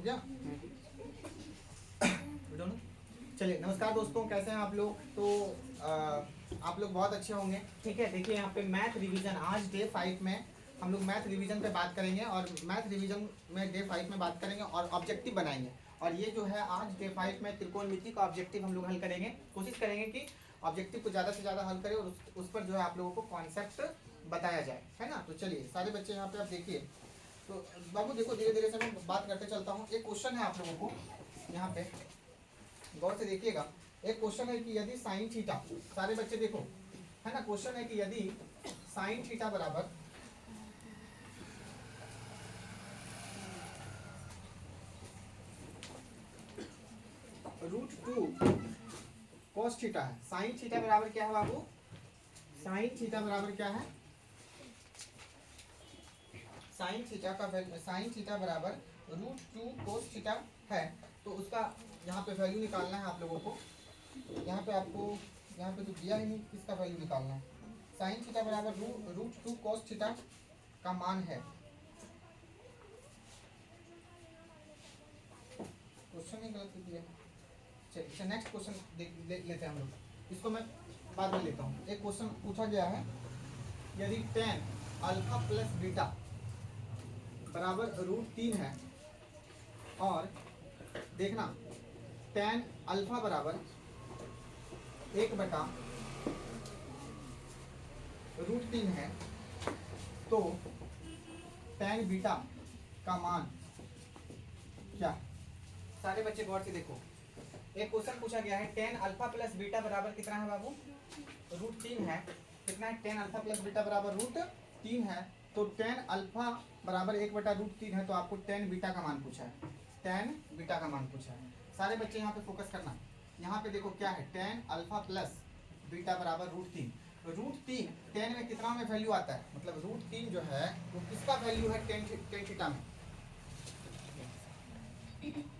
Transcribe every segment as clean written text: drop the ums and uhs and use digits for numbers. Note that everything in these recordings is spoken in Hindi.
हो गया दोनों। चलिए नमस्कार दोस्तों, कैसे हैं आप लोग। तो आप लोग बहुत अच्छे होंगे। ठीक है, देखिए यहाँ पे मैथ रिवीजन आज डे 5 में हम लोग मैथ रिवीजन पे बात करेंगे और मैथ रिवीजन में डे 5 में बात करेंगे और ऑब्जेक्टिव बनाएंगे। और ये जो है आज डे 5 में त्रिकोणमिति का ऑब्जेक्टिव हम लोग हल करेंगे। कोशिश करेंगे कि ऑब्जेक्टिव को ज़्यादा से ज़्यादा हल करें और उस पर जो है आप लोगों को कॉन्सेप्ट बताया जाए, है ना। तो चलिए सारे बच्चे यहाँ पे आप देखिए। तो बाबू देखो, धीरे धीरे से मैं बात करते चलता हूँ। एक क्वेश्चन है आप लोगों को यहाँ पे, गौर से देखिएगा। एक क्वेश्चन है कि यदि साइन थीटा, सारे बच्चे देखो, है ना। क्वेश्चन है कि यदि साइन थीटा बराबर √2 cos थीटा है। साइन थीटा बराबर क्या है बाबू? साइन थीटा बराबर क्या है? साइन थीटा बराबर √2 cos थीटा है। तो उसका यहाँ पे वैल्यू निकालना है आप लोगों को। यहाँ पे आपको यहाँ पे तो दिया ही नहीं, किसका वैल्यू निकालना है। साइन थीटा बराबर √2 cos थीटा का मान है। क्वेश्चन ही गलत दिया है। चलिए नेक्स्ट क्वेश्चन लेते हैं हम लोग। इसको मैं बाद में लेता हूँ। एक क्वेश्चन पूछा गया है, यदि tan अल्फा प्लस बीटा बराबर √3 है और देखना tan अल्फा बराबर 1/√3 है, तो tan बीटा का मान क्या? सारे बच्चे गौर से देखो। एक क्वेश्चन पूछा गया है, tan अल्फा प्लस बीटा बराबर कितना है बाबू? √3 है। कितना है? tan अल्फा प्लस बीटा बराबर √3 है। तो tan अल्फा बराबर 1/√3 है, तो आपको tan बीटा का मान पूछा है। tan बीटा का मान पूछा है। सारे बच्चे यहाँ पे फोकस करना। यहाँ पे देखो क्या है, tan अल्फा प्लस बीटा बराबर √3। √3 tan में कितना में वैल्यू आता है, मतलब √3 जो है वो किसका वैल्यू है tan थीटा में?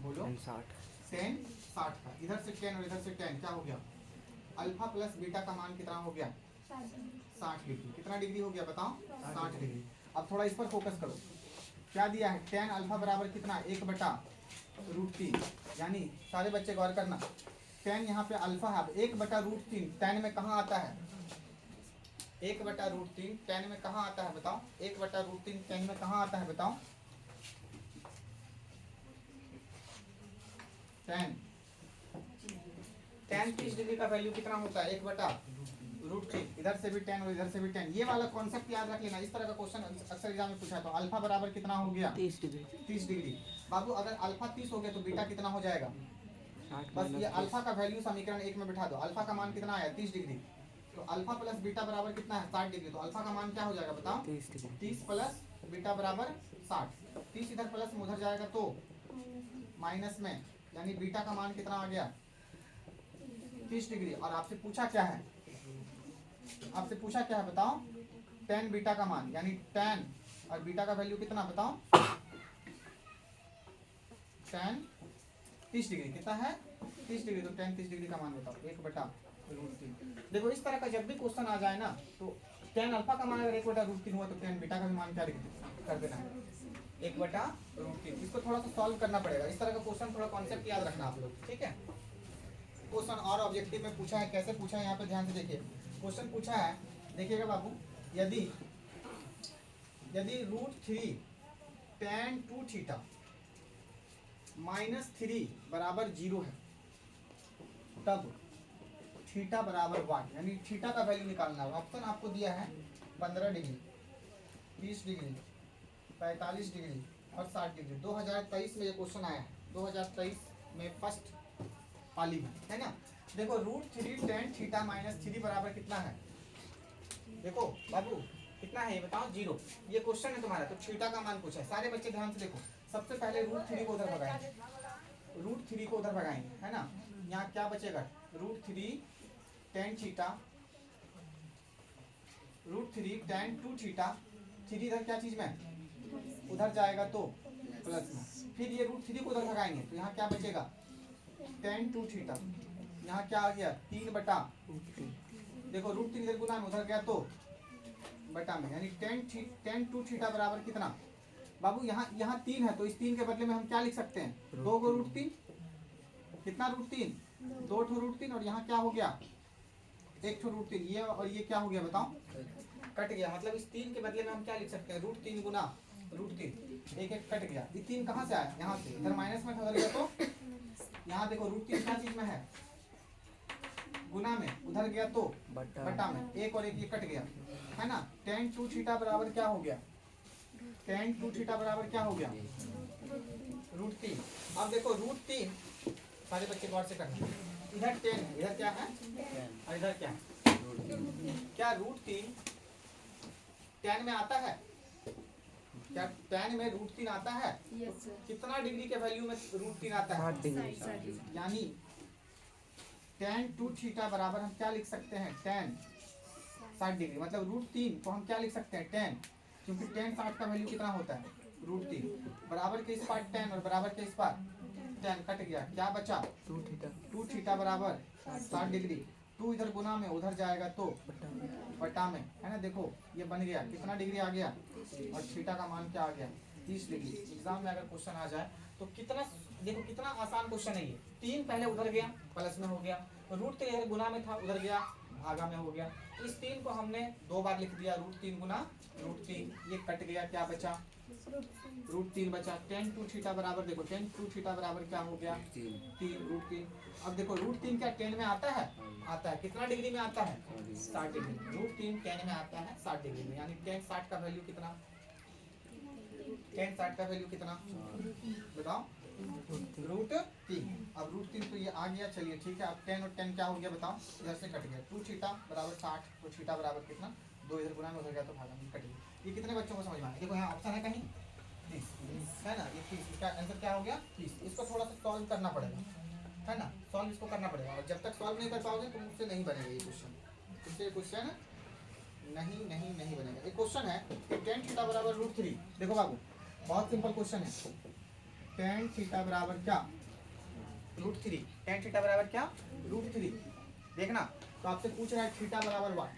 बोलो। tan 60 का। इधर से tan और इधर से tan, क्या हो गया? अल्फा प्लस बीटा का मान कितना हो गया? 60 डिग्री। कितना डिग्री हो गया बताओ? 60 डिग्री। अब थोड़ा इस पर फोकस करो। क्या दिया है? tan अल्फा बराबर कितना? 1/√3। यानी सारे बच्चे गौर करना, tan यहाँ पे अल्फा है। 1/√3 tan में कहाँ आता है? 1/√3 tan में कहाँ आता है बताओ? 1/√3 tan में कहाँ आता है बताओ? tan 30 डिग्री का वैल्यू कितना होता है? 1/√3। इधर से भी tan और इधर से भी tan। ये वाला कॉन्सेप्ट याद रख लेना। इस तरह का क्वेश्चन अक्सर एग्जाम में पूछा है। तो अल्फा बराबर कितना हो गया? 30 डिग्री। बाबू अगर अल्फा 30 हो गया तो बीटा कितना हो जाएगा? बस ये अल्फा का वैल्यू समीकरण 1 में बिठा दो। अल्फा का मान कितना आया? 30 डिग्री। तो अल्फा प्लस बीटा बराबर कितना है? 60 डिग्री। तो अल्फा का मान क्या हो जाएगा बताओ? 30 प्लस बीटा बराबर 60। 30 इधर प्लस में उधर जाएगा तो माइनस में, यानी बीटा का मान कितना आ गया? 30 डिग्री। और आपसे पूछा क्या है? आपसे पूछा क्या है बताओ? tan बीटा का मान, यानी tan और बीटा का वैल्यू कितना बताओ? tan 30 degree. कितना है? 30 डिग्री। तो tan 30 डिग्री का मान बताओ? 1/√3। देखो इस तरह का जब भी क्वेश्चन आ जाए ना, तो tan अल्फा का मान अगर 1/√3 हुआ तो tan बीटा का भी मान क्या कर देना है? 1/√3। इसको थोड़ा सा सॉल्व करना पड़ेगा। इस तरह का क्वेश्चन थोड़ा कॉन्सेप्ट याद रखना आप लोग, ठीक है। क्वेश्चन और ऑब्जेक्टिव में पूछा है। कैसे पूछा है यहाँ पे ध्यान से देखिए। क्वेश्चन पूछा है, देखिएगा बाबू, यदि √3 tan 2 थीटा -3 बराबर 0 है, तब थीटा बराबर 1, यानी थीटा का वैल्यू निकालना है। ऑप्शन आपको दिया है 15 डिग्री, 30 डिग्री, 45 डिग्री और 60 डिग्री। 2023 में ये क्वेश्चन आया है। 2023 में फर्स्ट पाली में, है ना। देखो √3 tan थीटा -3 बराबर कितना है? देखो बाबू कितना है ये बताओ? 0। ये क्वेश्चन है तुम्हारा, तो थीटा का मान पूछा है। सारे बच्चे ध्यान से देखो। सबसे पहले √3 को उधर भगाएंगे, √3 को उधर भगाएंगे, है ना। यहाँ क्या बचेगा? √3 tan थीटा, √3 tan 2 थीटा। 3 इधर क्या चीज में? उधर जाएगा तो प्लस में। फिर ये √3 को उधर भगाएंगे तो यहाँ क्या बचेगा? tan 2 theta. यहाँ क्या आ गया? 3/, देखो √3 इधर गुना में उधर गया तो बटा में, यानी tan 2 थीटा बराबर कितना? बाबू यहाँ यहाँ 3 है तो इस 3 के बदले में हम क्या लिख सकते हैं, 2 को √3, कितना √3, 2 ठो √3 और यहाँ क्या हो गया 1 ठो √3, ये और ये क्या हो गया बताओ, कट गया। मतलब इस 3 के बदले में हम क्या लिख सकते हैं, √3 गुना √3, एक एक कट गया। ये 3 कहाँ से आया, यहाँ से, इधर माइनस में उधर गया तो यहाँ देखो √3 क्या चीज में है, गुना में, उधर गया तो बटा में, एक और एक ये कट गया है ना। tan 2 थीटा बराबर क्या हो गया, tan 2 थीटा बराबर क्या हो गया, √3। अब देखो √3 सारे बच्चे गौर से करना, इधर 10 है, इधर क्या है और इधर क्या है, क्या √3 tan में आता है, क्या tan में √3 आता है, कितना डिग्री के वैल्यू में √3 आता है, 60 डिग्री। यानी tan 2 थीटा बराबर हम क्या लिख सकते हैं, tan 60 डिग्री। मतलब √3 को हम क्या लिख सकते हैं, tan, क्योंकि tan 60 का वैल्यू कितना होता है, √3, बराबर के इस पार tan और बराबर के इस पार tan, कट गया, क्या बचा 2 थीटा बराबर 60 डिग्री। 2 इधर गुना में उधर जाएगा तो बटा में, है ना। देखो ये बन गया, कितना डिग्री आ गया, और थीटा का मान क्या आ गया, 30 डिग्री। एग्जाम में अगर क्वेश्चन आ जाए तो कितना, देखो कितना आसान क्वेश्चन है ये। 3 पहले उधर गया प्लस में हो गया, √3 इधर गुना में था उधर गया भागा में हो गया। इस 3 को हमने 2 बार लिख दिया, √3 गुना √3, ये कट गया, क्या बचा √3 बचा। tan 2 थीटा बराबर, देखो tan 2 थीटा बराबर क्या हो गया, 3 √3। अब देखो √3 क्या tan में आता है, आता है, कितना डिग्री में आता है, 60 डिग्री। √3 tan में आता है 60 डिग्री में, यानी tan 60 का वैल्यू कितना, tan 60 का वैल्यू कितना बताओ, √3। अब √3 तो ये आ गया, चलिए ठीक है। अब tan और tan क्या हो गया बताओ, इधर से कट गया, 2 थीटा बराबर 60, तो थीटा बराबर कितना, 2 इधर गुना में हो गया तो भागा में कट गया। ये कितने बच्चों को समझ में आया, देखो यहाँ ऑप्शन है कहीं 30 है ना, ये 30, इसका आंसर क्या हो गया 30। इसको थोड़ा सा सॉल्व करना पड़ेगा, है ना, सॉल्व इसको करना पड़ेगा, और जब तक सॉल्व नहीं कर पाओगे तो मुझसे नहीं बनेगा ये क्वेश्चन, इससे क्वेश्चन नहीं बनेगा। एक क्वेश्चन है कि tan थीटा बराबर √3, देखो बाबू बहुत सिंपल क्वेश्चन है, tan थीटा बराबर क्या, √3, tan थीटा बराबर क्या, √3। देखना तो आपसे पूछ रहा है थीटा बराबर वाट,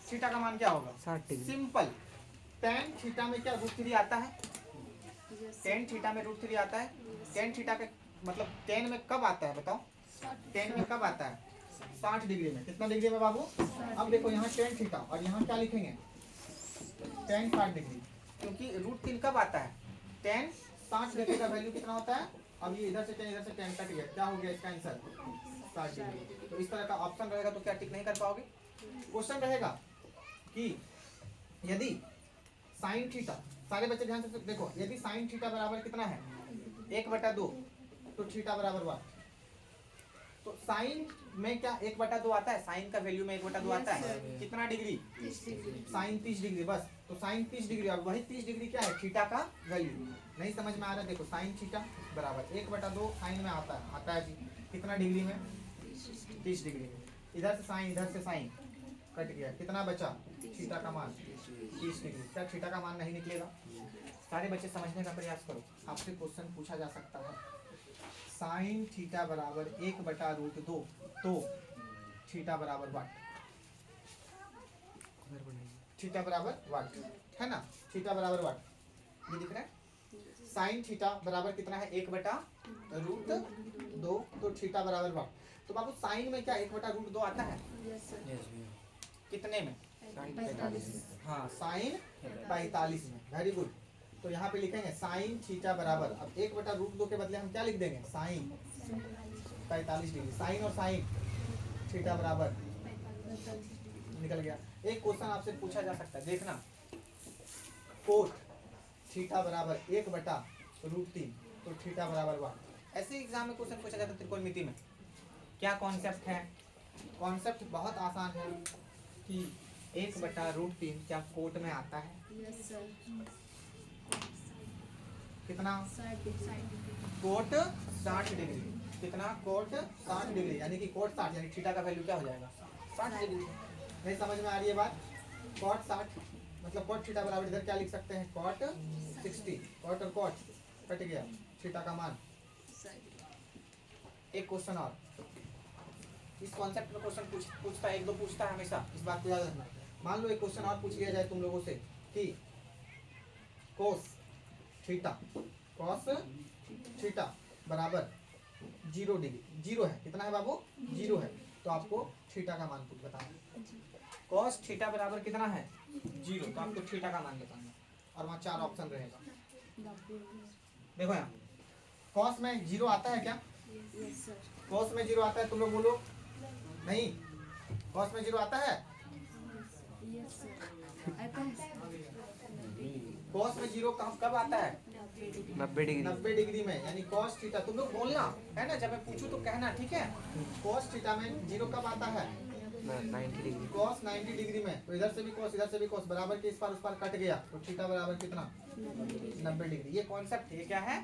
थीटा का मान क्या होगा, 60 डिग्री। सिंपल, tan थीटा में क्या √3 आता है, tan थीटा में √3 आता है। tan थीटा का मतलब tan में कब आता है बताओ, tan में कब आता है, 60 डिग्री में। कितना डिग्री में बाबू, अब देखो यहाँ tan थीटा और यहाँ क्या लिखेंगे, tan 60 डिग्री, क्योंकि √3 कब आता है, tan 60 डिग्री का वैल्यू कितना होता है। अब ये इधर से tan कट गया, क्या हो गया इसका आंसर 60 डिग्री। तो इस तरह का ऑप्शन रहेगा तो क्या टिक नहीं कर पाओगे। क्वेश्चन रहेगा कि यदि sin थीटा, सारे बच्चे ध्यान से देखो, यदि sin थीटा बराबर कितना है 1/2, तो थीटा बराबर वाट। तो साइन में क्या 1/2 आता है, साइन का वैल्यू में 1/2 आता है, कितना डिग्री, साइन 30 डिग्री, बस। तो साइन 30 डिग्री, अब वही 30 डिग्री क्या है, थीटा का वैल्यू। नहीं समझ में आ रहा है, देखो साइन थीटा बराबर 1/2 साइन में आता है जी, कितना डिग्री में, 30 डिग्री में। इधर से साइन, इधर से साइन कट गया, कितना बचा, थीटा का मान 30 डिग्री। क्या थीटा का मान नहीं निकलेगा। सारे बच्चे समझने का प्रयास करो, आपसे क्वेश्चन पूछा जा सकता है, साइन थीटा बराबर 1/√2, तो थीटा बराबर वाट, थीटा बराबर वाट, है ना, थीटा बराबर वाट, ये दिख रहा है। साइन थीटा बराबर कितना है 1/√2, तो थीटा बराबर वाट। तो बाबू साइन में क्या 1/√2 आता है, कितने में, हाँ साइन 45 में, वेरी गुड। तो यहाँ पे लिखेंगे साइन थीटा बराबर, अब 1/√2 के बदले हम क्या लिख देंगे, साइन 45 डिग्री। साइन और साइन थीटा बराबर निकल गया। एक क्वेश्चन आपसे पूछा जा सकता है, देखना, कोट थीटा बराबर 1/√3, तो थीटा बराबर वाट। ऐसे एग्जाम में क्वेश्चन पूछा जाता है त्रिकोणमिति में। क्या कॉन्सेप्ट है, कॉन्सेप्ट बहुत आसान है कि 1/√3 क्या कोट में आता है, कितना, कोट 60 डिग्री, कितना, कोट 60 डिग्री, यानी कि कोट 60, यानी थीटा का वैल्यू क्या हो जाएगा 60 डिग्री। नहीं समझ में आ रही है बात, कोट 60 मतलब कोट थीटा बराबर इधर क्या लिख सकते हैं, कोट 60, कोट और कोट कट गया, थीटा का मान। एक क्वेश्चन और, इस कॉन्सेप्ट में क्वेश्चन पूछता है, 1-2 पूछता है हमेशा, इस बात को याद रखना। मान लो एक क्वेश्चन और पूछ लिया जाए तुम लोगों से कि कोस थीटा बराबर 0 डिग्री। 0 है, कितना है बाबू? 0 है। तो आपको थीटा का मान बताना है। कॉस थीटा बराबर कितना है? 0। तो आपको थीटा का मान बताना है और वहाँ 4 ऑप्शन रहेगा। देखो यहाँ कॉस में 0 आता है क्या? कॉस में 0 आता है? तुम लोग बोलो नहीं। कॉस में 0 आता है? कॉस में 0 कब आता है? 90 डिग्री में, यानी कॉस थीटा। तुम लोग बोलना है ना, जब मैं पूछूं तो कहना, ठीक है? कॉस थीटा में 0 कब आता है? 90 डिग्री। कॉस 90 डिग्री में। तो इधर से भी कॉस, इधर से भी कॉस, बराबर के इस पार उस पार कट गया, तो थीटा बराबर कितना? 90 डिग्री। ये कॉन्सेप्ट है। क्या है?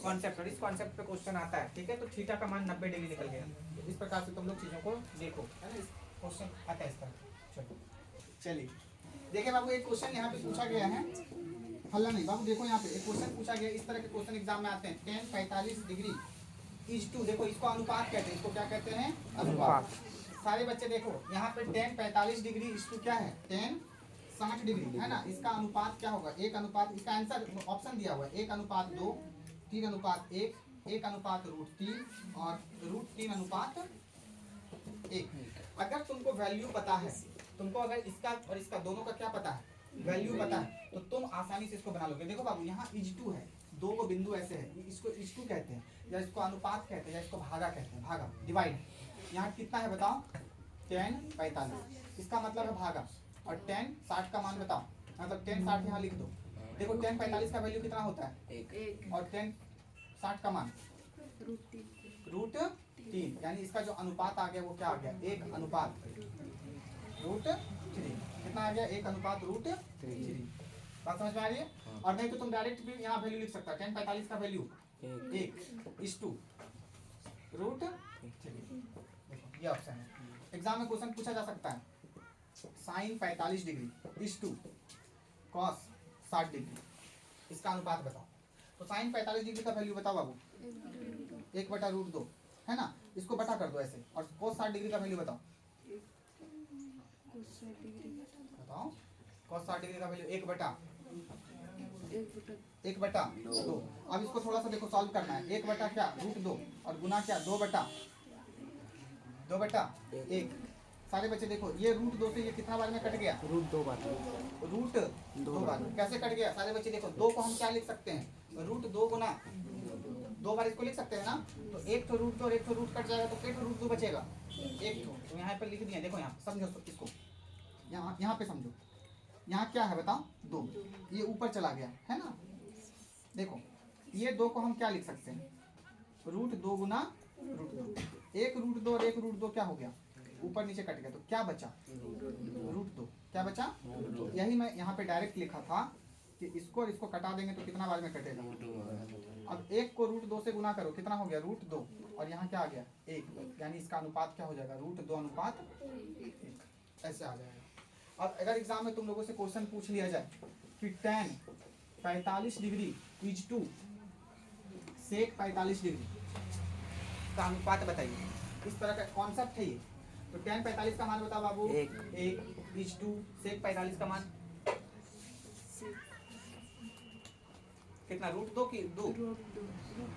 कॉन्सेप्ट। और इस कॉन्सेप्ट पे क्वेश्चन आता है, ठीक है? तो थीटा का मान 90 डिग्री निकल गया। तो इस प्रकार से तुम लोग चीजों को देखो, है ना? क्वेश्चन आता है इस तरह। चलिए देखिए बाबू, एक क्वेश्चन यहाँ पे पूछा गया है। हल्ला नहीं बाबू, देखो यहाँ पे एक क्वेश्चन पूछा गया। इस तरह के क्वेश्चन एग्जाम में आते हैं। 10 45 डिग्री इज टू। देखो इसको अनुपात कहते हैं। इसको क्या कहते हैं? अनुपात। सारे बच्चे देखो यहाँ पे 10 45 डिग्री इज टू क्या है? 10 60 डिग्री, है ना? इसका अनुपात क्या होगा? 1 अनुपात, इसका आंसर ऑप्शन दिया हुआ है 1 अनुपात 2, 3 अनुपात 1, 1 अनुपात √3 और √3 अनुपात 1। अगर तुमको वैल्यू पता है, तुमको अगर इसका और इसका दोनों का क्या पता है? वैल्यू पता है, तो तुम आसानी से इसको बना लोगे। देखो बाबू यहाँ इज टू है, दो को बिंदु ऐसे है, इसको इज टू कहते हैं, या इसको अनुपात कहते हैं, या इसको भागा कहते हैं। भागा, डिवाइड। यहाँ कितना है बताओ? 10 45। इसका मतलब है भागा। और 10 60 का मान बताओ, मतलब 10 60 यहाँ लिख दो। देखो 10 45 का वैल्यू कितना होता है? 1। और 10 60 का मान √3, यानी इसका जो अनुपात आ गया वो क्या आ गया? 1 अनुपात √3। कितना आ गया? 1 अनुपात √3। बात समझ में आ रही है? और नहीं तो तुम डायरेक्ट भी यहाँ वैल्यू लिख सकता है। 10 45 का वैल्यू 1 इज टू √3। देखो ये ऑप्शन है। एग्जाम में क्वेश्चन पूछा जा सकता है sine 45 degree is to cos 60 degree, इसका अनुपात बताओ। तो साइन 45 डिग्री का वैल्यू बताओ बाबू। 1/√2, है ना? इसको बटा कर दो ऐसे। और cos 60 डिग्री का वैल्यू बताओ। बताओ cos 60 डिग्री का वैल्यू 1/2। अब इसको थोड़ा सा देखो सॉल्व करना है। 1 क्या? √2 और गुना क्या? 2/1। सारे बच्चे देखो ये √2 से ये कितना बार में कट गया? √2 बार। कैसे कट गया? सारे बच्चे देखो 2 को हम क्या लिख सकते हैं? √2 गुना 2 बार इसको लिख सकते हैं ना। तो एक तो √2 और एक तो रूट कट जाएगा, तो एक √2 बचेगा। एक तो यहाँ पर लिख दिया। देखो यहाँ समझो इसको, यहाँ पे समझो। यहाँ क्या है बताओ? 2। ये ऊपर चला गया, है ना? देखो ये 2 को हम क्या लिख सकते हैं? √2 गुना √2। एक √2 और एक √2 क्या हो गया? ऊपर नीचे कट गया, तो क्या बचा? √2। क्या बचा? यही मैं यहाँ पे डायरेक्ट लिखा था कि इसको और इसको कटा देंगे तो कितना बार में कटेगा? अब एक को √2 से गुना करो, कितना हो गया? √2। और यहाँ क्या आ गया? 1। यानी इसका अनुपात क्या हो जाएगा? √2 अनुपात 1। ऐसे आ जाएगा। अब अगर एग्जाम में तुम लोगों से क्वेश्चन पूछ लिया जाए कि tan 45 degree is to sec 45 degree का अनुपात बताइए। इस तरह का कॉन्सेप्ट है ये। तो tan 45 का मान बताओ बाबू। 1 इज टू sec 45 का मान कितना? √2 की 2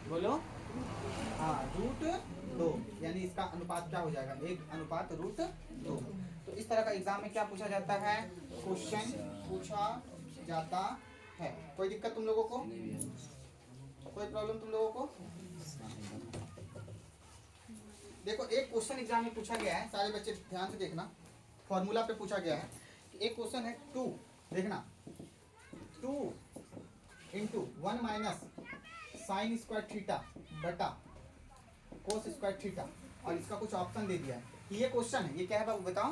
बोलो। हाँ √2, यानी इसका अनुपात क्या हो जाएगा? 1 अनुपात √2। तो इस तरह का एग्जाम में क्या पूछा जाता है? क्वेश्चन पूछा जाता है। कोई दिक्कत तुम लोगों को? कोई प्रॉब्लम तुम लोगों को? देखो एक क्वेश्चन एग्जाम में पूछा गया है, सारे बच्चे ध्यान से देखना। फॉर्मूला पे पूछा गया है। एक क्वेश्चन है 2, देखना 2 × 1 माइनस साइन स्क्वायर थीटा बटा कोस स्क्वायर थीटा, और इसका कुछ ऑप्शन दे दिया है। ये क्वेश्चन है, ये क्या है बाबू बताओ?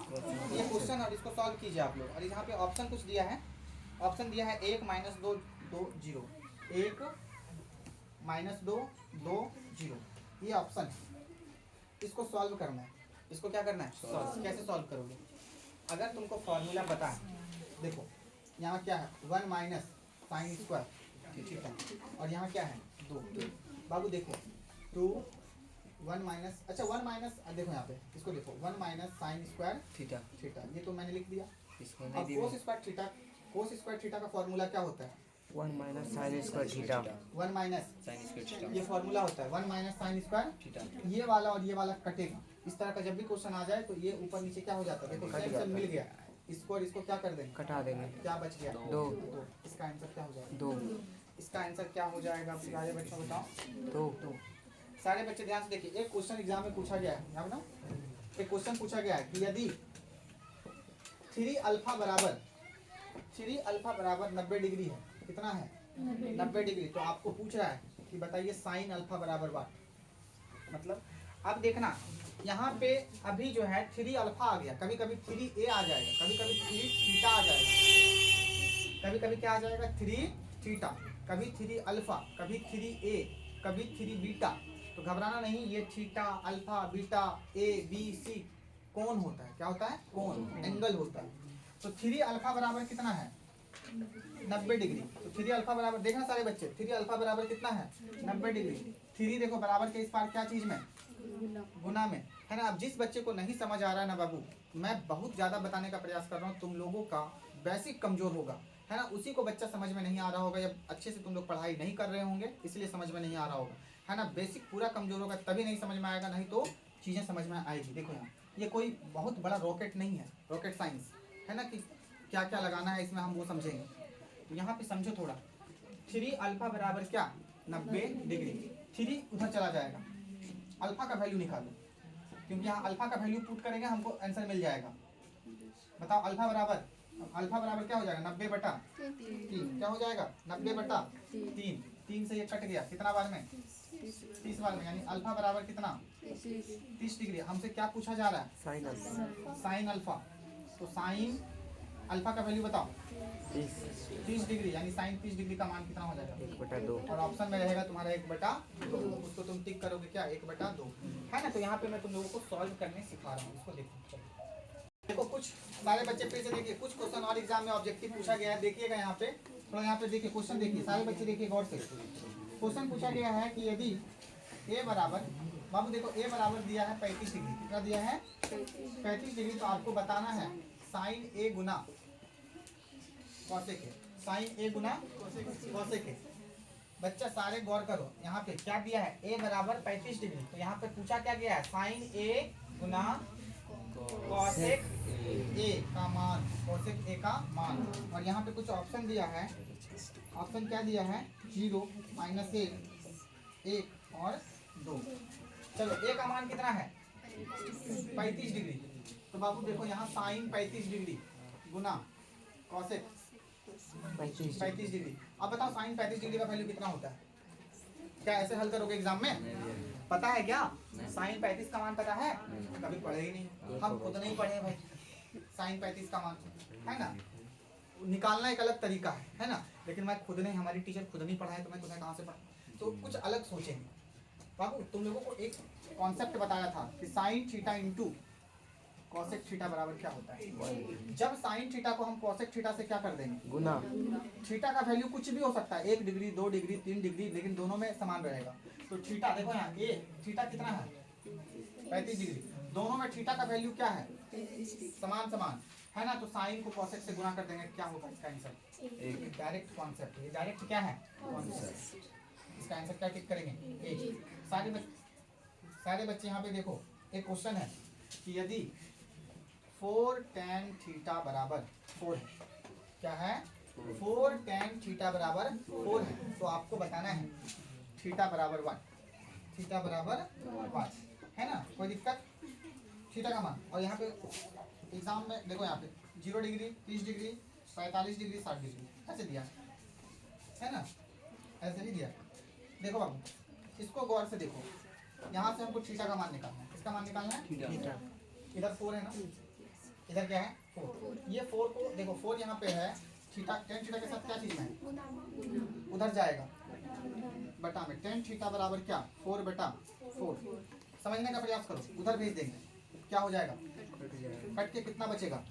ये क्वेश्चन, और इसको सॉल्व कीजिए आप लोग। और यहाँ पे ऑप्शन कुछ दिया है। ऑप्शन दिया है 1 - 2 2 0, 1 - 2 2 0। ये ऑप्शन है, इसको सॉल्व करना है। इसको क्या करना है? सॉल्व। कैसे सॉल्व करोगे? अगर तुमको फॉर्मूला पता है, देखो यहाँ क्या है? 1 माइनस साइन स्क्वायर थीटा, और यहाँ क्या है? 2। बाबू देखो 2 1 माइनस, अच्छा 1 माइनस, देखो यहाँ पे इसको देखो 1 माइनस साइन स्क्वायर थीटा। ये तो मैंने लिख दिया। अब cos square theta cos square theta का फॉर्मूला क्या होता है? 1 minus sine square theta. 1 minus sine square theta. ये फॉर्मूला होता है 1 माइनस साइन स्क्वायर थीटा। ये वाला और ये वाला कटेगा। इस तरह का जब भी क्वेश्चन आ जाए तो ये ऊपर नीचे क्या हो जाता है? देखो सेम सेम मिल गया, इसको और इसको क्या कर देंगे? कटा देंगे। क्या बच गया? 2। इसका आंसर क्या हो जाएगा? 2। इसका आंसर क्या हो जाएगा सारे बच्चों बताओ? 2। सारे बच्चे ध्यान से देखिए, एक क्वेश्चन एग्जाम में पूछा गया है, यहाँ बताओ एक क्वेश्चन पूछा गया है कि यदि 3 अल्फा बराबर 90 डिग्री है, कितना है? 90 डिग्री। तो आपको पूछ रहा है कि बताइए साइन अल्फा बराबर वाट, मतलब अब देखना यहाँ पे अभी जो है 3 अल्फा आ गया, कभी कभी 3 a आ जाएगा, कभी कभी 3 थीटा आ जाएगा, कभी कभी क्या आ जाएगा? 3 थीटा, कभी 3 अल्फा, कभी 3 a, कभी 3 बीटा। तो घबराना नहीं, ये theta alpha beta A B C कोण होता है। क्या होता है? कोण, एंगल होता है। तो 3 अल्फा बराबर कितना है? 90 डिग्री। तो 3 अल्फा बराबर देखना सारे बच्चे, 3 अल्फा बराबर कितना है? 90 डिग्री। 3 देखो बराबर के इस पार क्या चीज में? गुना में, है ना। अब जिस बच्चे को नहीं समझ आ रहा है ना बाबू, मैं बहुत ज्यादा बताने का प्रयास कर रहा हूँ, तुम लोगों का बेसिक कमजोर होगा, है ना, उसी को बच्चा समझ में नहीं आ रहा होगा, जब अच्छे से तुम लोग पढ़ाई नहीं कर रहे होंगे इसलिए समझ में नहीं आ रहा होगा, है ना। बेसिक पूरा कमजोर होगा तभी नहीं समझ में आएगा, नहीं तो चीज़ें समझ में आएगी। देखो यहाँ ये कोई बहुत बड़ा रॉकेट नहीं है, रॉकेट साइंस है ना, कि क्या क्या लगाना है इसमें हम वो समझेंगे। तो यहाँ पे समझो थोड़ा, 3 अल्फा बराबर क्या? 90 डिग्री। 3 उधर चला जाएगा, अल्फा का वैल्यू निकालो, क्योंकि यहाँ अल्फा का वैल्यू पुट करेंगे हमको आंसर मिल जाएगा। बताओ अल्फा बराबर क्या हो जाएगा? 90 बटा 3। क्या हो जाएगा? 90 बटा 3। 3 से ये कट गया, कितना बार में? 30 बार में, यानी अल्फा बराबर कितना? 30 डिग्री। हमसे क्या पूछा जा रहा है? Sine alpha. Sine alpha. तो साइन अल्फा का वैल्यू बताओ। 30 डिग्री, यानी साइन 30 डिग्री का मान कितना हो जाएगा? 1/2। और ऑप्शन में रहेगा तुम्हारा 1/2, उसको तुम टिक करोगे क्या? 1/2, है ना। तो यहाँ पे मैं तुम लोगों को सॉल्व करने सिखा रहा हूँ, इसको देखो कुछ सारे बच्चे फिर से देखिए, कुछ क्वेश्चन और एग्जाम में ऑब्जेक्टिव पूछा गया है, देखिएगा यहाँ पे थोड़ा, यहाँ पे देखिए क्वेश्चन, देखिए सारे बच्चे देखिए गौर से। क्वेश्चन पूछा गया है कि यदि a बराबर, बाबू देखो a बराबर दिया है 35 डिग्री, कितना दिया है? 35 डिग्री। तो आपको बताना है साइन a गुना कॉसेक है, साइन a गुना कॉसेक है। बच्चा सारे गौर करो, यहाँ पे क्या दिया है? a बराबर 35 डिग्री। तो यहाँ पे पूछा क्या गया है? साइन a गुना कॉसेक a का मान, कॉसेक a का मान। और यहाँ पे कुछ ऑप्शन दिया है, ऑप्शन क्या दिया है? 0, -1, 1 और 2। चलो a का मान कितना है? 35 डिग्री। तो बाबू देखो यहाँ साइन 35 डिग्री गुना कॉसेक 35 डिग्री। अब बताओ साइन 35 डिग्री का वैल्यू कितना होता है? क्या ऐसे हल करोगे एग्जाम में? पता है क्या? साइन 35 का मान पता है? कभी पढ़े ही नहीं, हम खुद नहीं पढ़े भाई। साइन 35 का मान है ना, निकालना एक अलग तरीका है ना, लेकिन मैं खुद नहीं, हमारी टीचर खुद नहीं पढ़ाए तो मैं तुम्हें कहाँ से पढ़ा। तो कुछ अलग सोचेंगे बाबू। तुम लोगों को एक कॉन्सेप्ट बताया था कि sign theta into cosec theta बराबर क्या होता है। जब साइन थीटा को हम कॉसेक थीटा से क्या कर देंगे? गुना। थीटा का वैल्यू कुछ भी हो सकता है, 1 डिग्री 2 डिग्री 3 डिग्री, लेकिन दोनों में समान रहेगा। तो थीटा देखो यहाँ ए थीटा कितना है? 35 डिग्री। दोनों में थीटा का वैल्यू क्या है? समान समान, है ना। तो साइन को कॉसेक से गुना कर देंगे, क्या होगा इसका आंसर? एक डायरेक्ट कॉन्सेप्ट, ये डायरेक्ट क्या है? कॉन्सेप्ट। इसका आंसर क्या टिक करेंगे? एक। सारे बच्चे यहाँ पे देखो, एक क्वेश्चन है कि यदि 4 tan थीटा बराबर 4 है, क्या है? 4 tan थीटा बराबर 4 है, तो आपको बताना है थीटा बराबर 1, थीटा बराबर 1, है ना। कोई दिक्कत? थीटा का मान। और यहाँ पे एग्जाम में देखो, यहाँ पे 0 डिग्री 30 डिग्री 45 डिग्री 60 डिग्री ऐसे दिया है ना, ऐसे ही दिया। देखो बाबू इसको गौर से देखो, यहाँ से हमको थीटा का मान निकालना है। इसका मान निकालना है थीटा। इधर 4 है ना, इधर क्या है? 4। ये 4 को देखो, 4 यहाँ पे है, थीटा tan थीटा के साथ क्या चीज है? उधर जाएगा बटा में। tan थीटा बराबर क्या? 4/4। समझने का प्रयास करो, उधर भेज देंगे, क्या हो जाएगा? कट के कितना बचेगा?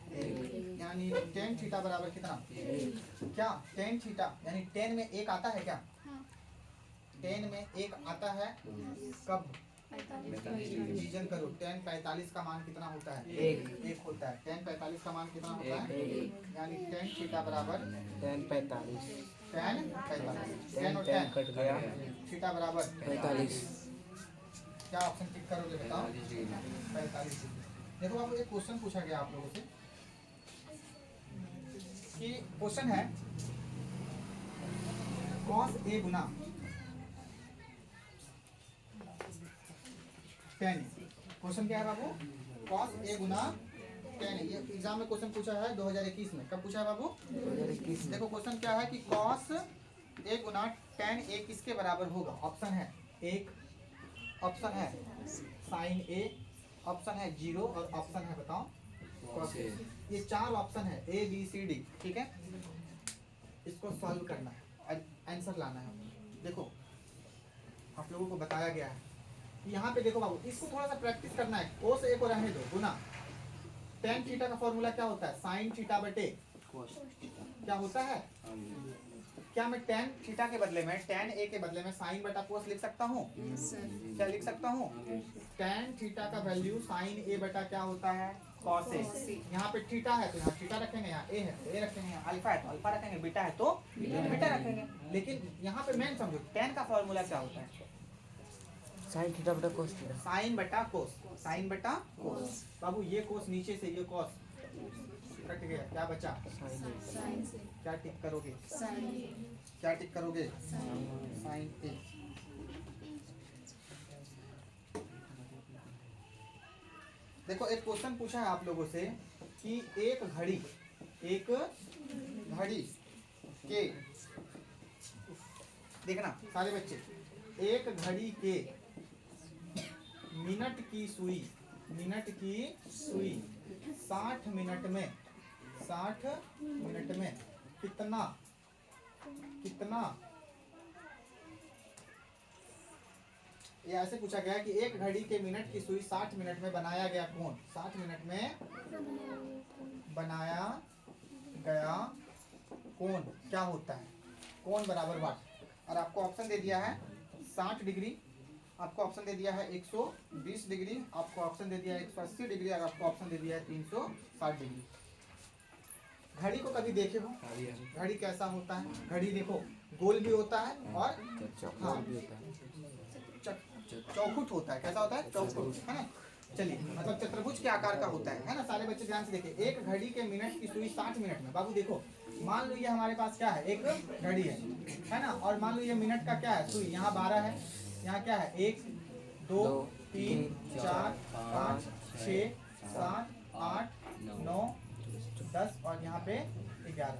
यानी tan थीटा बराबर कितना? क्या tan थीटा, यानी tan में 1 आता है क्या? tan में 1 आता है कब? डिवीजन करो। tan 45 का मान कितना होता है? एक होता है। tan 45 का मान कितना होता है? यानी tan थीटा बराबर tan 45 tan 45 tan और tan कट गया थीटा बराबर 45 क्या ऑप्शन टिक करोगे बताओ? 45। देखो अब एक क्वेश्चन पूछा गया आप लोगों से कि क्वेश्चन है cos a Guna tan। Question क्या है बाबू? cos a Guna tan। ये एग्जाम में क्वेश्चन पूछा है 2021 में। कब पूछा है बाबू? 2021 में। देखो क्वेश्चन क्या है कि cos a Guna tan a किसके बराबर होगा? ऑप्शन है एक, ऑप्शन है sin a, ऑप्शन है 0 और ऑप्शन है बताओ cos a। ये चार ऑप्शन है A B C D, ठीक है। इसको सॉल्व करना है, आंसर लाना है। देखो आप लोगों को बताया गया है यहाँ पे। देखो बाबू इसको थोड़ा सा प्रैक्टिस करना है। cos a को रहने दो गुना tan थीटा का फॉर्मूला क्या होता है? sin थीटा बटे क्या होता है? क्या मैं tan थीटा के बदले में tan a के बदले में sin बटा cos लिख सकता हूँ? क्या लिख सकता हूँ? tan थीटा का वैल्यू sin a बटा क्या होता है? cos a। यहाँ पे थीटा है तो यहाँ थीटा रखेंगे, यहाँ a है तो a रखेंगे, यहाँ अल्फा है तो अल्फा रखेंगे, बीटा है तो बीटा रखेंगे। लेकिन यहाँ पे मेन समझो tan का फॉर्मूला क्या होता है? sin थीटा बटा cos थीटा। साइन बटा कोस, साइन बटा कोस। बाबू ये कोस नीचे से ये कोस कट गया, क्या बचा? क्या टिक करोगे? क्या टिक करोगे? साइन ए। देखो एक क्वेश्चन पूछा है आप लोगों से कि एक घड़ी के, देखना सारे बच्चे, एक घड़ी के मिनट की सुई 60 मिनट में कितना ये ऐसे पूछा गया कि एक घड़ी के मिनट की सुई 60 मिनट में बनाया गया कोण, 60 मिनट में बनाया गया कोण क्या होता है? कोण बराबर वाट। और आपको ऑप्शन दे दिया है 60 डिग्री, आपको ऑप्शन दे दिया है 120 डिग्री, आपको ऑप्शन दे दिया है 180 डिग्री और आपको ऑप्शन दे दिया है 360 डिग्री। घड़ी को कभी देखे हो? घड़ी कैसा होता है? घड़ी देखो गोल भी होता है और हाँ चौखुट होता है। कैसा होता है? चौखुट, है ना। चलिए मतलब चतुर्भुज के आकार का होता है ना। सारे बच्चे ध्यान से देखिए। एक घड़ी के मिनट की सुई 60 मिनट में। बाबू देखो मान लो ये हमारे पास क्या है? एक घड़ी है ना। और मान लो ये मिनट का क्या है? सुई यहाँ 12 है, यहाँ क्या है? 1 2 3 4 5 6 7 8 9 10 और यहाँ पे 11।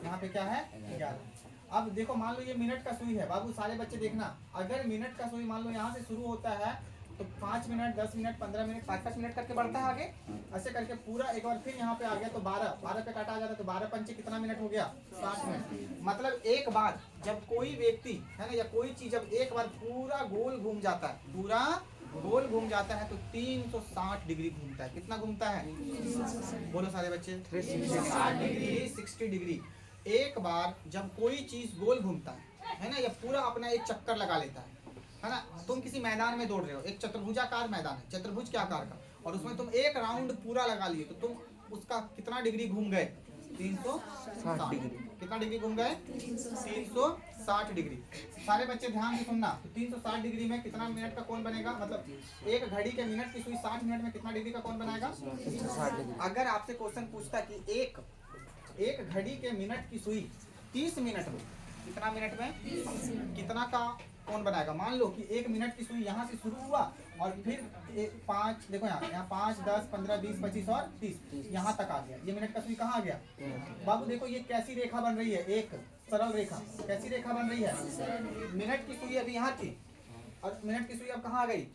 यहाँ पे क्या है? 11। अब देखो मान लो ये मिनट का सुई है। बाबू सारे बच्चे देखना, अगर मिनट का सुई मान लो यहाँ से शुरू होता है तो 5 मिनट 10 मिनट 15 मिनट 5-5 मिनट करके बढ़ता है आगे, ऐसे करके पूरा एक बार फिर यहाँ पे आ गया तो 12 पे काटा जाता है तो 12 पंचे कितना मिनट हो गया? 60 मिनट। मतलब एक बार जब कोई व्यक्ति है ना या कोई चीज जब एक बार पूरा गोल घूम जाता है, पूरा गोल घूम जाता है तो 360 डिग्री घूमता है। कितना घूमता है? बोलो सारे बच्चे। 360 डिग्री, 60 डिग्री। एक बार जब कोई चीज गोल घूमता है ना, या पूरा अपना एक चक्कर लगा लेता है ना। तुम किसी मैदान में दौड़ रहे हो, एक चतुर्भुजाकार मैदान है, चतुर्भुज के आकार का, और उसमें तुम एक राउंड पूरा लगा लिए तो तुम उसका कितना डिग्री घूम गए? 360 डिग्री। कितना डिग्री घूम गए? 360 डिग्री। सारे बच्चे ध्यान से सुनना। तो 360 डिग्री में कितना मिनट का कोण बनेगा? मतलब एक घड़ी के मिनट की सुई 60 मिनट में कितना डिग्री का कोण बनाएगा? 360 डिग्री। अगर आपसे क्वेश्चन पूछता कि एक घड़ी के मिनट की सुई 30 मिनट में कितना मिनट में कितना का कोण बनाएगा? मान लो कि एक मिनट की सुई यहाँ से शुरू हुआ और फिर 5, देखो यहाँ 5 10 15 20 25 और 30 यहाँ तक आ गया। ये मिनट का सुई कहाँ आ गया? बाबू देखो ये कैसी रेखा बन रही है? एक सरल रेखा। कैसी रेखा बन रही है? मिनट की सुई अभी यहाँ थी और मिनट की सुई अब कहाँ आ गई?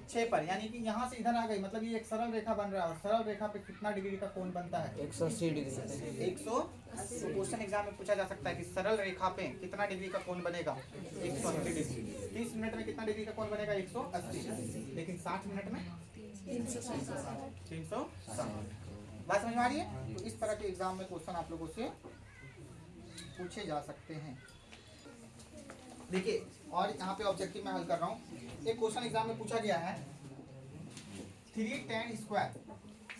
6 पर, यानी कि यहाँ से इधर आ गई। मतलब ये एक सरल रेखा बन रहा है और सरल रेखा पे कितना डिग्री का कोण बनता है? 180 डिग्री। 180। क्वेश्चन एग्जाम में पूछा जा सकता है कि सरल रेखा पे कितना डिग्री का कोण बनेगा? 180 डिग्री। 30 मिनट में कितना डिग्री का कोण बनेगा? 180। लेकिन 60 मिनट में 360। बात समझ में आ रही है? तो इस तरह के एग्जाम में क्वेश्चन आप लोगों से पूछे जा सकते हैं। देखिए, और यहाँ पे ऑब्जेक्टिव में हल कर रहा हूँ। एक क्वेश्चन एग्जाम में पूछा गया है 3 tan square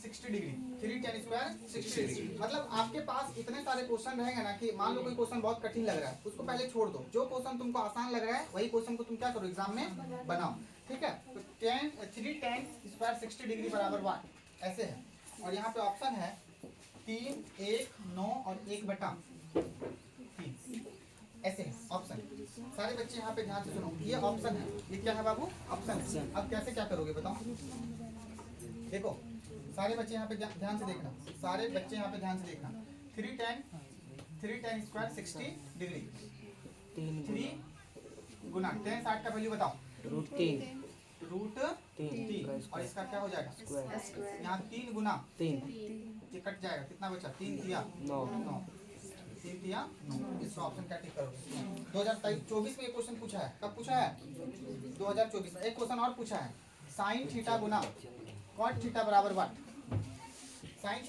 60 degree, 3 tan square 60 degree. मतलब आपके पास इतने सारे क्वेश्चन रहेंगे ना कि मान लो कोई क्वेश्चन बहुत कठिन लग रहा है, उसको पहले छोड़ दो, जो क्वेश्चन तुमको आसान लग रहा है वही क्वेश्चन को तुम क्या करो, एग्जाम में बनाओ, ठीक है। तो 3 tan स्क्वायर 60 डिग्री बराबर 1 ऐसे है। और यहाँ पे ऑप्शन है 3, 1, 9 और 1/3 ऐसे है ऑप्शन। सारे बच्चे यहाँ पे ध्यान से सुनो, ये ऑप्शन है, ये क्या है बाबू, ऑप्शन है। अब कैसे क्या करोगे बताओ, देखो सारे बच्चे यहाँ पे ध्यान से देखना, सारे बच्चे यहाँ पे ध्यान से देखना। 3 tan स्क्वायर 60 डिग्री, 3 गुना tan 60 का वैल्यू बताओ, √3 और इसका क्या हो जाएगा स्क्वायर, यहाँ 3 गुना 3 ये कट जाएगा, कितना बचा, 3 तिया 9 3 तिया 9। इसका ऑप्शन क्या टिक करोगे। 2024 में एक क्वेश्चन पूछा है, कब पूछा है, 2024 में। एक क्वेश्चन और पूछा है, साइन थीटा गुना कॉट थीटा बराबर 1। Sine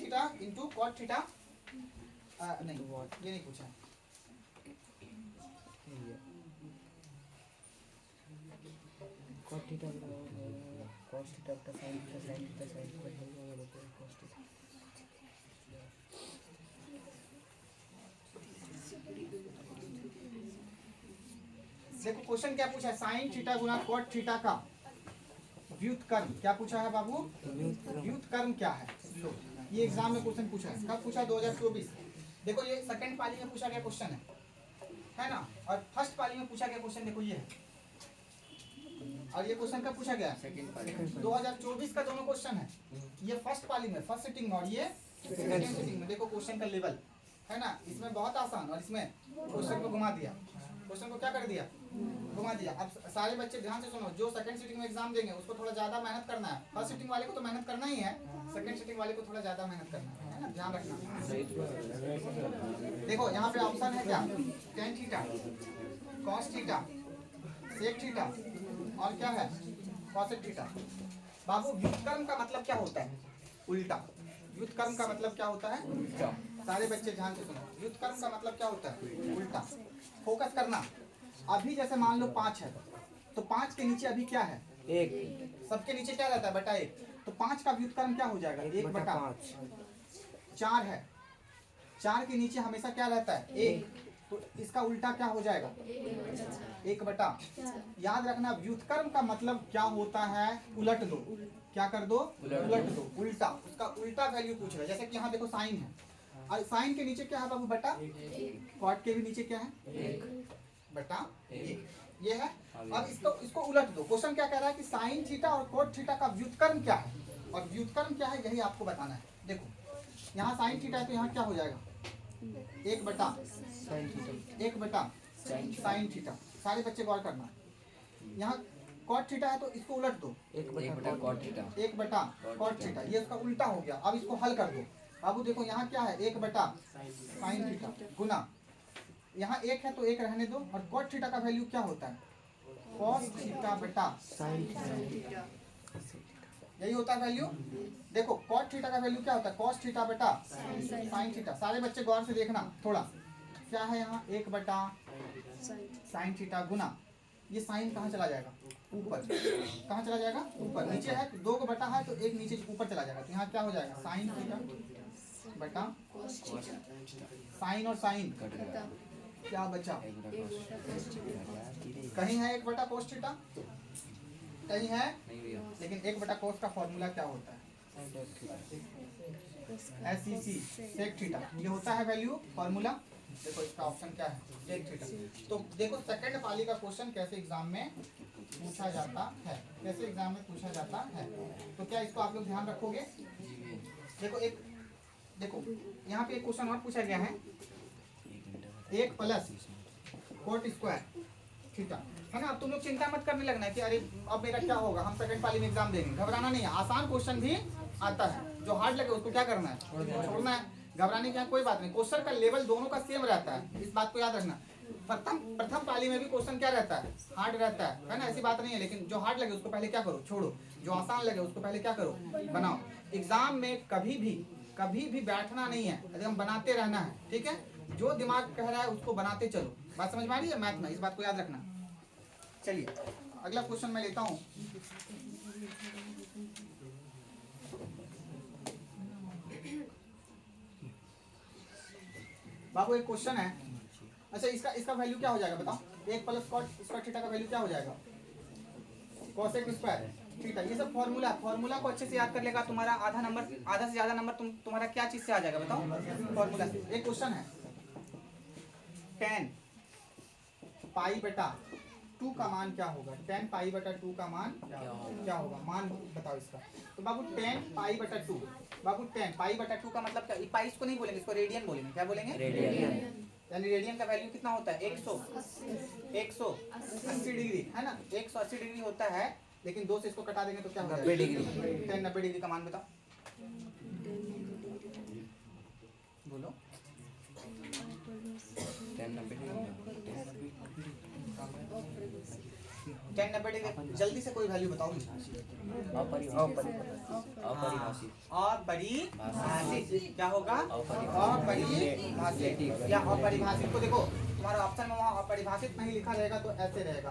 theta into cot theta, नहीं ये नहीं पूछा है। cos θ cos θ sin θ sin θ sin cos θ। देखो क्वेश्चन क्या पूछा है, साइन थीटा गुना कॉट थीटा का व्युत्क्रम क्या पूछा है बाबू, व्युत्क्रम क्या है। लो ये एग्जाम में क्वेश्चन पूछा है, कब पूछा, 2024। देखो ये सेकंड पाली में पूछा गया क्वेश्चन है ना, और फर्स्ट पाली में पूछा गया क्वेश्चन देखो ये है। और ये क्वेश्चन कब पूछा गया, 2024 का दोनों क्वेश्चन है। ये फर्स्ट पाली में, फर्स्ट सिटिंग में, और ये सेकंड सिटिंग में। देखो क्वेश्चन का लेवल है ना, इसमें बहुत आसान, और इसमें क्वेश्चन को घुमा दिया, क्वेश्चन को क्या कर दिया, घुमा दिया। अब सारे बच्चे ध्यान से सुनो, जो सेकंड सिटिंग में एग्जाम देंगे उसको थोड़ा ज्यादा मेहनत करना है। फर्स्ट सिटिंग वाले को तो मेहनत करना ही है, सेकंड सिटिंग वाले को थोड़ा ज्यादा मेहनत करना है ना, ध्यान रखना। देखो यहाँ पे ऑप्शन है क्या, tan theta, cos theta, sec theta, और क्या है cosec थीटा। बाबू व्युत्क्रम का मतलब क्या होता है, उल्टा। व्युत्क्रम का मतलब क्या होता है, उल्टा। सारे बच्चे ध्यान से सुनो, व्युत्क्रम का मतलब क्या होता है, उल्टा। फोकस करना। अभी जैसे मान लो 5 है, तो 5 के नीचे अभी क्या है, 1 सबके नीचे क्या रहता है, बटा 1। तो 5 का व्युत्क्रम क्या हो जाएगा, 1/5। 4 है, 4 के नीचे हमेशा क्या रहता है, 1। तो इसका उल्टा क्या हो जाएगा, 1/। याद रखना व्युत्क्रम का मतलब क्या होता है, उलट दो। क्या कर दो, उलट दो, उल्टा। उसका उल्टा वैल्यू पूछ रहा है। जैसे कि यहाँ देखो साइन है, और साइन के नीचे क्या है बाबू, बटा। कॉट के भी नीचे क्या है, 1/1 ये है। अब इसको उलट दो। क्वेश्चन क्या कह रहा है कि साइन थीटा और कोट थीटा का व्युत्क्रम क्या है, और व्युत्क्रम क्या है यही आपको बताना है। देखो यहाँ साइन थीटा है तो यहाँ क्या हो जाएगा, 1/साइन थीटा। सारे बच्चे गौर करना। यहाँ कॉट थीटा है तो इसको उलट दो, 1/cot θ 1/cot थीटा, ये इसका उल्टा हो गया। अब इसको हल कर दो बाबू। देखो यहाँ क्या है, 1/साइन थीटा गुना, यहाँ 1 है तो 1 रहने दो, और कॉट थीटा का वैल्यू क्या होता है, cos थीटा बटा sin θ यही होता है वैल्यू। देखो कॉट थीटा का वैल्यू क्या होता है, cos थीटा बटा साइन थीटा। सारे बच्चे गौर से देखना थोड़ा, क्या है यहाँ 1/साइन थीटा गुना, ये साइन कहाँ चला जाएगा, ऊपर। कहाँ चला जाएगा, ऊपर। नीचे है 2 को बटा है तो 1 नीचे ऊपर चला जाएगा। तो यहाँ क्या हो जाएगा, साइन थीटा बटा साइन, और साइन क्या बचा, कहीं है 1/cos थीटा, कहीं है, लेकिन 1/cos का फॉर्मूला क्या होता है, SEC sec थीटा, ये होता है वैल्यू फॉर्मूला। देखो इसका ऑप्शन क्या है, sec थीटा। तो देखो सेकंड पाली का क्वेश्चन कैसे एग्जाम में पूछा जाता है, कैसे एग्जाम में पूछा जाता है। तो क्या इसको आप लोग ध्यान रखोगे। देखो यहाँ पे एक क्वेश्चन और पूछा गया है, 1 + कोट स्क्वायर थीटा, है ना। अब तुम लोग चिंता मत करने लगना है कि अरे अब मेरा क्या होगा, हम सेकंड पाली में एग्जाम देंगे। घबराना नहीं है, आसान क्वेश्चन भी आता है। जो हार्ड लगे उसको क्या करना है, छोड़ना है। घबराने की कोई बात नहीं, क्वेश्चन का लेवल दोनों का सेम रहता है, इस बात को याद रखना। प्रथम पाली में भी क्वेश्चन क्या रहता है, हार्ड रहता है ना, ऐसी बात नहीं है। लेकिन जो हार्ड लगे उसको पहले क्या करो, छोड़ो। जो आसान लगे उसको पहले क्या करो, बनाओ। एग्जाम में कभी भी बैठना नहीं है, एकदम बनाते रहना है, ठीक है। जो दिमाग कह रहा है उसको बनाते चलो। बात समझ में आ रही है मैथ में, इस बात को याद रखना। चलिए अगला क्वेश्चन मैं लेता हूँ। बाबू एक क्वेश्चन है, अच्छा इसका वैल्यू क्या हो जाएगा बताओ? 1 प्लस कॉट स्क्वायर थीटा का वैल्यू क्या हो जाएगा? Cosec square theta. ये सब फॉर्मूला को अच्छे से याद कर लेगा, तुम्हारा आधा से ज्यादा नंबर तुम्हारा क्या चीज से आ जाएगा बताओ? फॉर्मूला से। एक क्वेश्चन है, tan पाई बटा 2 का मान क्या होगा? tan पाई बटा 2 का मान क्या होगा? मान बताओ इसका। तो बाबू tan पाई बटा 2, बाबू tan पाई बटा 2 का मतलब क्या? पाई इसको नहीं बोलेंगे, इसको रेडियन बोलेंगे। क्या बोलेंगे? रेडियन। यानी रेडियन का वैल्यू कितना होता है? 180 डिग्री है ना, 180 डिग्री होता है, लेकिन 2 से इसको कटा देंगे तो क्या होगा? 90 डिग्री। 90 डिग्री का मान बताओ, बोलो। 10-90 डिग्री, जल्दी से कोई वैल्यू बताओ मुझे। अपरिभाषित। क्या होगा? अपरिभाषित या अपरिभाषित को देखो, तुम्हारा ऑप्शन में वहाँ अपरिभाषित नहीं लिखा रहेगा तो ऐसे रहेगा,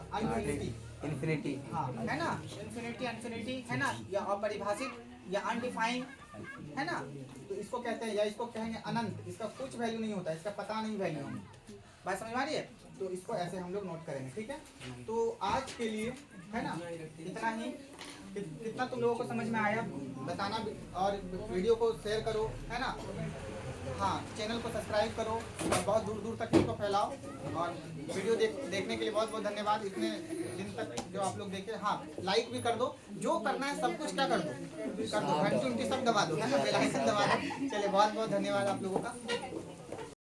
इन्फिनिटी। हाँ है ना, इन्फिनिटी है ना, या अपरिभाषित या अनडिफाइंड है ना, तो इसको कहते हैं, या इसको कहेंगे अनंत। इसका कुछ वैल्यू नहीं होता, इसका पता नहीं वैल्यू। बात समझ में आ रही है? तो इसको ऐसे हम लोग नोट करेंगे, ठीक है। तो आज के लिए है ना इतना ही। कितना तुम लोगों को समझ में आया बताना, और वीडियो को शेयर करो है ना। हाँ, चैनल को सब्सक्राइब करो और बहुत दूर दूर तक इसको फैलाओ। और वीडियो देखने के लिए बहुत बहुत धन्यवाद, इतने दिन तक जो आप लोग देखे। हाँ, लाइक भी कर दो, जो करना है सब कुछ क्या कर दो, घंटी उंटी सब दबा दो है ना, बेल आइकन दबा दो। चलिए बहुत बहुत धन्यवाद आप लोगों का।